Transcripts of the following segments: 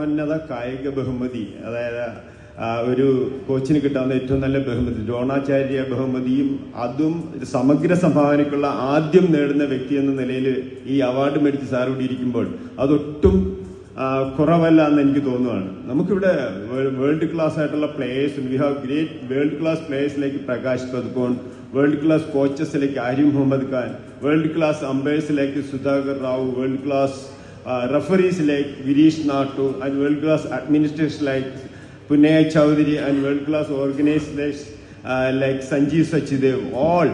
പരമോന്നത കായിക ബഹുമതി, അതായത് ഒരു കോച്ചിന് കിട്ടാവുന്ന ഏറ്റവും നല്ല ബഹുമതി, ദ്രോണാചാര്യ ബഹുമതിയും അതും സമഗ്ര സംഭാവനയ്ക്കുള്ള ആദ്യം നേടുന്ന വ്യക്തി എന്ന നിലയിൽ ഈ അവാർഡ് മേടിച്ച് സാർ ഇവിടെ ഇരിക്കുമ്പോൾ അതൊട്ടും കുറവല്ല എന്ന് എനിക്ക് തോന്നുകയാണ്. നമുക്കിവിടെ വേൾഡ് ക്ലാസ് ആയിട്ടുള്ള players, we have great world class പ്ലേയേഴ്സിലേക്ക് പ്രകാശ് പദുക്കോൺ, വേൾഡ് ക്ലാസ് കോച്ചസിലേക്ക് ആരിഫ് മുഹമ്മദ് ഖാൻ, വേൾഡ് ക്ലാസ് അമ്പയേഴ്സിലേക്ക് സുധാകർ റാവു, വേൾഡ് ക്ലാസ് റഫറീസിലേക്ക് Girish Nattu, and world class അഡ്മിനിസ്ട്രേഷനിലേക്ക് Punia Chaudhary, and world class organisers like Sanjeev Sachdev. All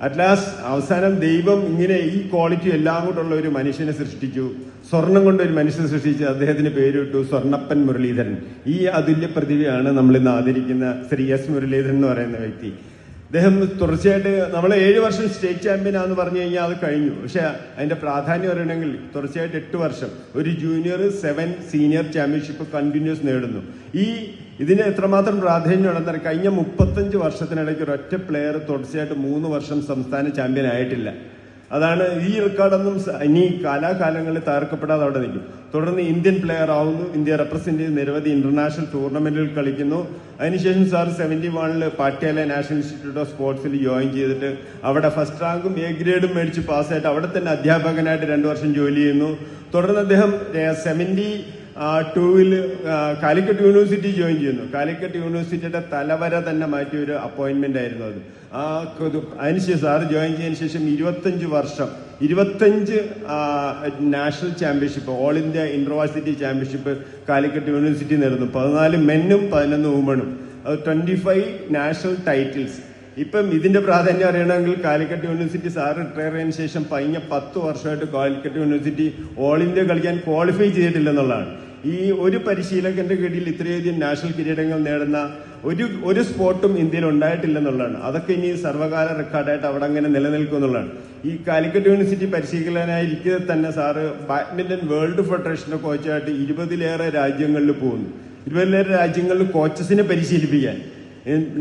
at last അവസാനം ദൈവം ഇങ്ങനെ ഈ ക്വാളിറ്റി എല്ലാം കൊണ്ടുള്ള ഒരു മനുഷ്യനെ സൃഷ്ടിച്ചു, സ്വർണം കൊണ്ട് ഒരു മനുഷ്യനെ സൃഷ്ടിച്ച് അദ്ദേഹത്തിന് പേരിട്ടു സ്വർണ്ണപ്പൻ മുരളീധരൻ. ഈ അതുല്യ പ്രതിഭയാണ് നമ്മൾ ഇന്ന് ആദരിക്കുന്ന ശ്രീ എസ് മുരളീധരൻ എന്ന് പറയുന്ന വ്യക്തി. അദ്ദേഹം തുടർച്ചയായിട്ട് നമ്മൾ 7 വർഷം സ്റ്റേറ്റ് ചാമ്പ്യനാന്ന് പറഞ്ഞു കഴിഞ്ഞാൽ അത് കഴിഞ്ഞു. പക്ഷെ അതിന്റെ പ്രാധാന്യം പറയണമെങ്കിൽ തുടർച്ചയായിട്ട് 8 വർഷം ഒരു ജൂനിയർ 7 സീനിയർ ചാമ്പ്യൻഷിപ്പ് കണ്ടിന്യൂസ് നേടുന്നു. ഇതിന് എത്രമാത്രം പ്രാധാന്യം ഉണ്ടെന്നാൽ കഴിഞ്ഞ 35 വർഷത്തിനിടയ്ക്ക് ഒരൊറ്റ പ്ലെയർ തുടർച്ചയായിട്ട് 3 വർഷം സംസ്ഥാന ചാമ്പ്യൻ ആയിട്ടില്ല. അതാണ് ഈ റെക്കോർഡൊന്നും ഇനി കാലാകാലങ്ങളിൽ തകർക്കപ്പെടാതെ അവിടെ നിൽക്കും. തുടർന്ന് ഇന്ത്യൻ പ്ലെയർ ആവുന്നു, ഇന്ത്യ റെപ്രസെന്റ് ചെയ്ത് നിരവധി ഇന്റർനാഷണൽ ടൂർണമെന്റുകൾ കളിക്കുന്നു. അതിനുശേഷം sir 71 Patiala national institute of സ്പോർട്സിൽ ജോയിൻ ചെയ്തിട്ട് അവിടെ ഫസ്റ്റ് റാങ്കും എ ഗ്രേഡും മേടിച്ച് പാസ്സായിട്ട് അവിടെ തന്നെ അധ്യാപകനായിട്ട് 2 വർഷം ജോലി ചെയ്യുന്നു. തുടർന്ന് അദ്ദേഹം 72 കാലിക്കറ്റ് യൂണിവേഴ്സിറ്റി ജോയിൻ ചെയ്യുന്നു. കാലിക്കറ്റ് യൂണിവേഴ്സിറ്റിയുടെ തലവര തന്നെ മാറ്റിയ ഒരു അപ്പോയിന്റ്മെന്റ് ആയിരുന്നു അത്. അതിനുശേഷം സാറ് ജോയിൻ ചെയ്തതിനു ശേഷം 25 വർഷം 25 national championship, all India intervarsity championship Calicut university നേടുന്നു. 14 മെന്നും 11 വുമണും, അത് 25 നാഷണൽ ടൈറ്റിൽസ്. ഇപ്പം ഇതിന്റെ പ്രാധാന്യം അറിയണമെങ്കിൽ കാലിക്കറ്റ് യൂണിവേഴ്സിറ്റി സാർ റിട്ടയർ ചെയ്തതിനു ശേഷം കഴിഞ്ഞ 10 വർഷമായിട്ട് കാലിക്കറ്റ് യൂണിവേഴ്സിറ്റി ഓൾ ഇന്ത്യ കളിക്കാൻ ക്വാളിഫൈ ചെയ്തിട്ടില്ലെന്നുള്ളതാണ്. ഈ ഒരു പരിശീലകന്റെ കീഴിൽ ഇത്രയധികം നാഷണൽ കിരീടങ്ങൾ നേടുന്ന ഒരു സ്പോർട്ടും ഇന്ത്യയിൽ ഉണ്ടായിട്ടില്ലെന്നുള്ളതാണ്. അതൊക്കെ ഇനി സർവകാല റെക്കോർഡായിട്ട് അവിടെ അങ്ങനെ നിലനിൽക്കും എന്നുള്ളതാണ്. ഈ കാലിക്കറ്റ് യൂണിവേഴ്സിറ്റി പരിശീലകനായിരിക്കെ തന്നെ സാറ് ബാഡ്മിന്റൺ വേൾഡ് ഫെഡറേഷന്റെ കോച്ചായിട്ട് 20-ലേറെ രാജ്യങ്ങളിൽ പോകുന്നു. 20-ലേറെ രാജ്യങ്ങളിൽ കോച്ചസിനെ പരിശീലിപ്പിക്കാൻ.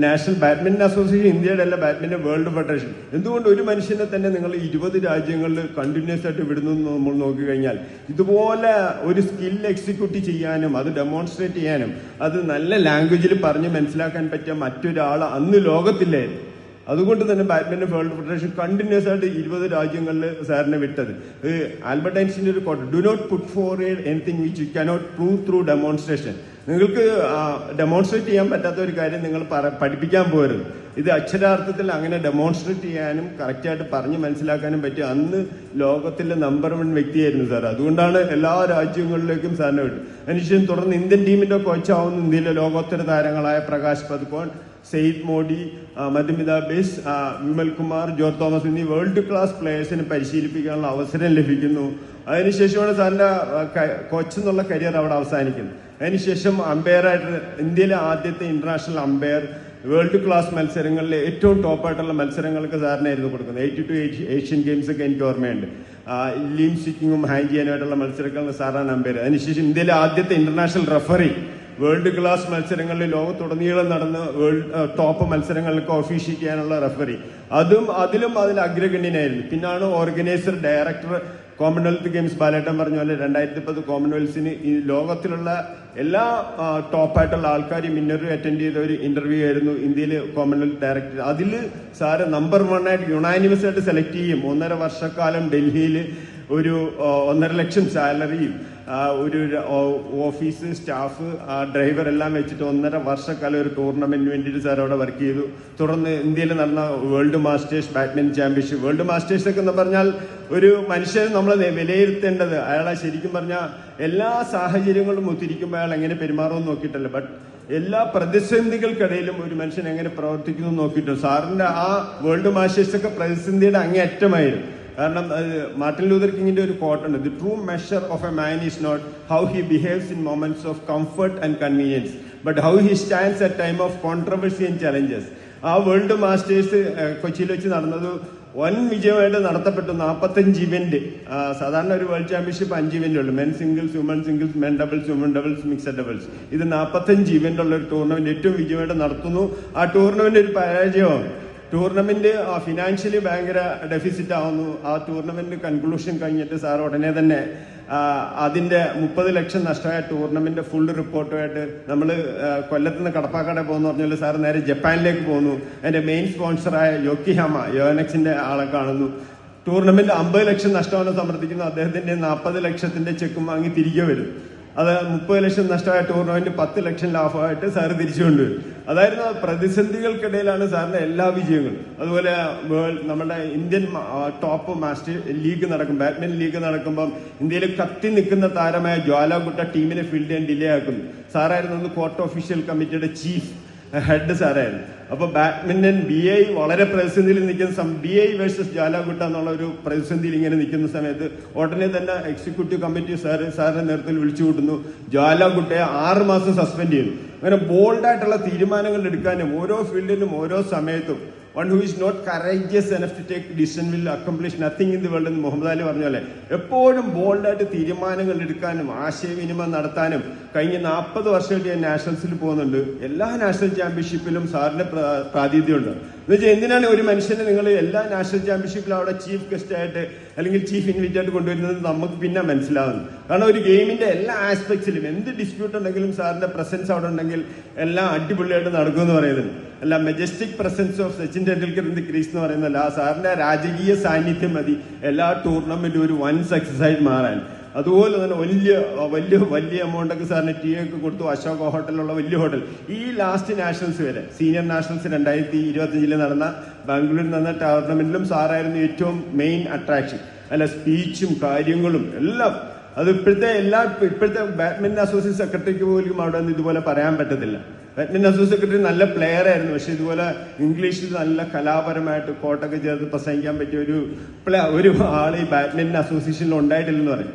നാഷണൽ ബാഡ്മിന്റൺ അസോസിയേഷൻ ഇന്ത്യയുടെ അല്ല, ബാഡ്മിന്റൺ വേൾഡ് ഫെഡറേഷൻ. എന്തുകൊണ്ട് ഒരു മനുഷ്യനെ തന്നെ നിങ്ങൾ 20 രാജ്യങ്ങളിൽ കണ്ടിന്യൂസ് ആയിട്ട് വിടുന്നു നമ്മൾ നോക്കിക്കഴിഞ്ഞാൽ ഇതുപോലെ ഒരു സ്കിൽ എക്സിക്യൂട്ട് ചെയ്യാനും അത് ഡെമോൺസ്ട്രേറ്റ് ചെയ്യാനും അത് നല്ല ലാംഗ്വേജിൽ പറഞ്ഞ് മനസ്സിലാക്കാൻ പറ്റിയ മറ്റൊരാൾ അന്ന് ലോകത്തില്ലായിരുന്നു. അതുകൊണ്ട് തന്നെ ബാഡ്മിന്റൺ വേൾഡ് ഫെഡറേഷൻ കണ്ടിന്യൂസ് ആയിട്ട് 20 രാജ്യങ്ങളിൽ സാറിനെ വിട്ടത്. ആൽബർട്ട് ഐൻസ്റ്റീൻ്റെ ഒരു quote, do not put forward anything which you cannot prove through demonstration. നിങ്ങൾക്ക് ഡെമോൺസ്ട്രേറ്റ് ചെയ്യാൻ പറ്റാത്ത ഒരു കാര്യം നിങ്ങൾ പഠിപ്പിക്കാൻ പോകരുത്. ഇത് അക്ഷരാർത്ഥത്തിൽ അങ്ങനെ ഡെമോൺസ്ട്രേറ്റ് ചെയ്യാനും കറക്റ്റായിട്ട് പറഞ്ഞ് മനസ്സിലാക്കാനും പറ്റിയ അന്ന് ലോകത്തിലെ നമ്പർ 1 വ്യക്തിയായിരുന്നു സാർ. അതുകൊണ്ടാണ് എല്ലാ രാജ്യങ്ങളിലേക്കും സാറിനെ വിട്ടു. അതിനുശേഷം തുടർന്ന് ഇന്ത്യൻ ടീമിന്റെ കോച്ചാവുന്ന ഇന്ത്യയിലെ ലോകോത്തര താരങ്ങളായ പ്രകാശ് പദുക്കോൺ, സെയ്ദ് മോഡി, മധുമിത ബിസ്, വിമൽ കുമാർ, ജോർജ് തോമസ് എന്നീ വേൾഡ് ക്ലാസ് പ്ലേയേഴ്സിനെ പരിശീലിപ്പിക്കാനുള്ള അവസരം ലഭിക്കുന്നു. അതിനുശേഷമാണ് സാറിന്റെ കോച്ച് എന്നുള്ള കരിയർ അവിടെ അവസാനിക്കുന്നത്. അതിനുശേഷം അമ്പയറായിട്ട് ഇന്ത്യയിലെ ആദ്യത്തെ ഇന്റർനാഷണൽ അമ്പയർ, വേൾഡ് ക്ലാസ് മത്സരങ്ങളിലെ ഏറ്റവും ടോപ്പായിട്ടുള്ള മത്സരങ്ങൾക്ക് സാറിനായിരുന്നു കൊടുക്കുന്നത്. 82 ഏഷ്യൻ ഗെയിംസ് ഒക്കെ എനിക്ക് ഓർമ്മയുണ്ട്. ലീം സ്റ്റിക്കിങ്ങും ഹാങ് ചെയ്യാനുമായിട്ടുള്ള മത്സരങ്ങൾക്ക് സാറാണ് അമ്പയർ. അതിനുശേഷം ഇന്ത്യയിലെ ആദ്യത്തെ ഇന്റർനാഷണൽ റഫറി, വേൾഡ് ക്ലാസ് മത്സരങ്ങളിൽ ലോകത്തുടനീളം നടന്ന് ടോപ്പ് മത്സരങ്ങൾക്ക് ഒഫീഷ്യൽ ചെയ്യാനുള്ള റഫറി, അതിലും അഗ്രഗണ്യനായിരുന്നു. പിന്നാണ് ഓർഗനൈസർ, ഡയറക്ടർ. കോമൺവെൽത്ത് ഗെയിംസ് ബാലേട്ടൻ പറഞ്ഞ പോലെ 2010 കോമൺവെൽത്തിന് ഈ ലോകത്തിലുള്ള എല്ലാ ടോപ്പായിട്ടുള്ള ആൾക്കാരും ഇന്റർവ്യൂ അറ്റൻഡ് ചെയ്ത ഒരു ഇന്റർവ്യൂ ആയിരുന്നു ഇന്ത്യയിൽ കോമൺവെൽത്ത് ഡയറക്ടർ. അതിൽ സാറ് നമ്പർ 1 ആയിട്ട് യുണാനിമസ് ആയിട്ട് സെലക്ട് ചെയ്യും. 1.5 വർഷക്കാലം ഡൽഹിയിൽ ഒരു 1.5 ലക്ഷം സാലറിയും ഒരു ഓഫീസ് സ്റ്റാഫ് ഡ്രൈവർ എല്ലാം വെച്ചിട്ട് 1.5 വർഷക്കാലം ഒരു ടൂർണമെന്റിന് വേണ്ടിയിട്ട് സാർ അവിടെ വർക്ക് ചെയ്തു. തുടർന്ന് ഇന്ത്യയിൽ നടന്ന world masters badminton championship, world masters ഒക്കെ എന്ന് പറഞ്ഞാൽ ഒരു മനുഷ്യനെ നമ്മൾ വിലയിരുത്തേണ്ടത് അയാളെ ശരിക്കും പറഞ്ഞാൽ എല്ലാ സാഹചര്യങ്ങളും ഒത്തിരിക്കുമ്പോൾ അയാൾ എങ്ങനെ പെരുമാറുമെന്ന് നോക്കിയിട്ടല്ല, ബട്ട് എല്ലാ പ്രതിസന്ധികൾക്കിടയിലും ഒരു മനുഷ്യൻ എങ്ങനെ പ്രവർത്തിക്കുന്നു നോക്കിയിട്ടു. സാറിന്റെ ആ വേൾഡ് മാസ്റ്റേഴ്സ് ഒക്കെ പ്രതിസന്ധിയുടെ അങ്ങേയറ്റമായിരുന്നു. കാരണം മാർട്ടിൻ ലൂതർ കിങ്ങിന്റെ ഒരു കോട്ടുണ്ട്, the true measure of a man is not how he behaves in moments of comfort and convenience but how he stands at time of controversy and challenges. ആ world masters കൊച്ചിയിൽ വെച്ച് നടന്നത് വൻ വിജയമായിട്ട് നടത്തപ്പെട്ടു. 45 event. സാധാരണ ഒരു വേൾഡ് ചാമ്പ്യൻഷിപ്പ് 5 ഇവന്റ് ഉള്ളു, men singles, woman singles, men doubles, woman doubles, mixed doubles. ഇത് 45 event ഉള്ള ഒരു ടൂർണമെന്റ് ഏറ്റവും വിജയമായിട്ട് നടത്തുന്നു. ആ ടൂർണമെന്റ് ഒരു പരാജയമാണ്. ടൂർണമെന്റ് ഫിനാൻഷ്യലി ഭയങ്കര ഡെഫിസിറ്റ് ആവുന്നു. ആ ടൂർണമെന്റ് കൺക്ലൂഷൻ കഴിഞ്ഞിട്ട് സാർ ഉടനെ തന്നെ അതിന്റെ 30 ലക്ഷം നഷ്ടമായ ടൂർണമെന്റ് ഫുൾ റിപ്പോർട്ടുമായിട്ട് നമ്മൾ കൊല്ലത്ത് നിന്ന് കടപ്പാക്കട പോകുന്നു പറഞ്ഞാൽ സാർ നേരെ ജപ്പാനിലേക്ക് പോകുന്നു. അതിന്റെ മെയിൻ സ്പോൺസറായ യോനെക്സിന്റെ ആളെ കാണുന്നു. ടൂർണമെന്റ് 50 ലക്ഷം നഷ്ടമാണ് സമർത്ഥിക്കുന്നു. അദ്ദേഹത്തിന്റെ 40 ലക്ഷത്തിന്റെ ചെക്കും വാങ്ങി തിരികെ വരും. അത് 30 ലക്ഷം നഷ്ടമായ ടൂർണമെന്റ് 10 ലക്ഷം ലാഭമായിട്ട് സാറ് തിരിച്ചു കൊണ്ടുവരും. അതായിരുന്നു പ്രതിസന്ധികൾക്കിടയിലാണ് സാറിന്റെ എല്ലാ വിജയങ്ങളും. അതുപോലെ നമ്മുടെ ഇന്ത്യൻ ടോപ്പ് മാസ്റ്റർ ലീഗ് നടക്കും, ബാഡ്മിന്റൺ ലീഗ് നടക്കുമ്പോൾ ഇന്ത്യയിൽ കത്തി നിൽക്കുന്ന താരമായ ജ്വാലാകുട്ട ടീമിനെ ഫീൽഡ് ചെയ്യാൻ ഡിലേ ആക്കുന്നു. സാറായിരുന്നു കോർട്ട് ഒഫീഷ്യൽ കമ്മിറ്റിയുടെ ചീഫ് ഹെഡ് സാറായിരുന്നു. അപ്പൊ ബാഡ്മിന്റൺ BI വളരെ പ്രതിസന്ധിയിൽ നിൽക്കുന്ന BI വേഴ്സസ് ജ്വാലാകുട്ട എന്നുള്ള ഒരു പ്രതിസന്ധിയിൽ ഇങ്ങനെ നിൽക്കുന്ന സമയത്ത് ഉടനെ തന്നെ എക്സിക്യൂട്ടീവ് കമ്മിറ്റി സാറിന്റെ നേതൃത്വത്തിൽ വിളിച്ചു കൂട്ടുന്നു. ജ്വാലാകുട്ടയെ 6 മാസം സസ്പെൻഡ് ചെയ്യുന്നു. അങ്ങനെ ബോൾഡായിട്ടുള്ള തീരുമാനങ്ങൾ എടുക്കാനും ഓരോ ഫീൽഡിലും ഓരോ സമയത്തും one who is not courageous enough to take decision will accomplish nothing in the world എന്ന് മുഹമ്മദ് അലി പറഞ്ഞ പോലെ എപ്പോഴും ബോൾഡായിട്ട് തീരുമാനങ്ങൾ എടുക്കാനും ആശയവിനിമയം നടത്താനും കഴിഞ്ഞ 40 വർഷമായിട്ട് ഞാൻ നാഷണൽസിൽ പോകുന്നുണ്ട്. എല്ലാ നാഷണൽ ചാമ്പ്യൻഷിപ്പിലും സാറിന്റെ പ്രാതിനിധ്യമുണ്ട്. എന്ന് വെച്ചാൽ എന്തിനാണ് ഒരു മനുഷ്യനെ നിങ്ങൾ എല്ലാ നാഷണൽ ചാമ്പ്യൻഷിപ്പിലും അവിടെ ചീഫ് ഗസ്റ്റ് ആയിട്ട് അല്ലെങ്കിൽ ചീഫ് ഇൻവിറ്റ് ആയിട്ട് കൊണ്ടുവരുന്നത് നമുക്ക് പിന്നെ മനസ്സിലാവുന്നു. കാരണം ഒരു ഗെയിമിന്റെ എല്ലാ ആസ്പെക്ട്സിലും എന്ത് ഡിസ്പ്യൂട്ട് ഉണ്ടെങ്കിലും സാറിന്റെ പ്രസൻസ് അവിടെ ഉണ്ടെങ്കിൽ എല്ലാം അടിപൊളിയായിട്ട് നടക്കുമെന്ന് പറയുന്നത്. അല്ല, majestic presence of Sachin Tendulkar in the crease എന്ന് പറയുന്നല്ല, ആ സാറിന്റെ രാജകീയ സാന്നിധ്യം മതി എല്ലാ ടൂർണമെന്റും ഒരു വൻ സക്സസ് ആയിട്ട് മാറാൻ. അതുപോലെ തന്നെ വലിയ എമൗണ്ട് ഒക്കെ സാറിന് ടി ഒക്കെ കൊടുത്തു. അശോക ഹോട്ടലിലുള്ള വലിയ ഹോട്ടൽ. ഈ ലാസ്റ്റ് നാഷണൽസ് വരെ സീനിയർ നാഷണൽസ് 2025 നടന്ന ബാംഗ്ലൂരിൽ നടന്ന ടൂർണമെന്റിലും സാറായിരുന്നു ഏറ്റവും മെയിൻ അട്രാക്ഷൻ. അല്ല, സ്പീച്ചും കാര്യങ്ങളും എല്ലാം അത് ഇപ്പോഴത്തെ ബാഡ്മിന്റൺ അസോസിയേഷൻ സെക്രട്ടറിക്ക് പോലും അവിടെ നിന്ന് ഇതുപോലെ പറയാൻ പറ്റത്തില്ല. ബാഡ്മിന്റൺ അസോസിയേഷൻ സെക്രട്ടറി നല്ല പ്ലെയർ ആയിരുന്നു, പക്ഷെ ഇതുപോലെ ഇംഗ്ലീഷിൽ നല്ല കലാപരമായിട്ട് കോട്ടൊക്കെ ചേർത്ത് പ്രസംഗിക്കാൻ പറ്റിയ ഒരു ആൾ ഈ ബാഡ്മിന്റൺ അസോസിയേഷനിൽ ഉണ്ടായിട്ടില്ലെന്ന് പറയും.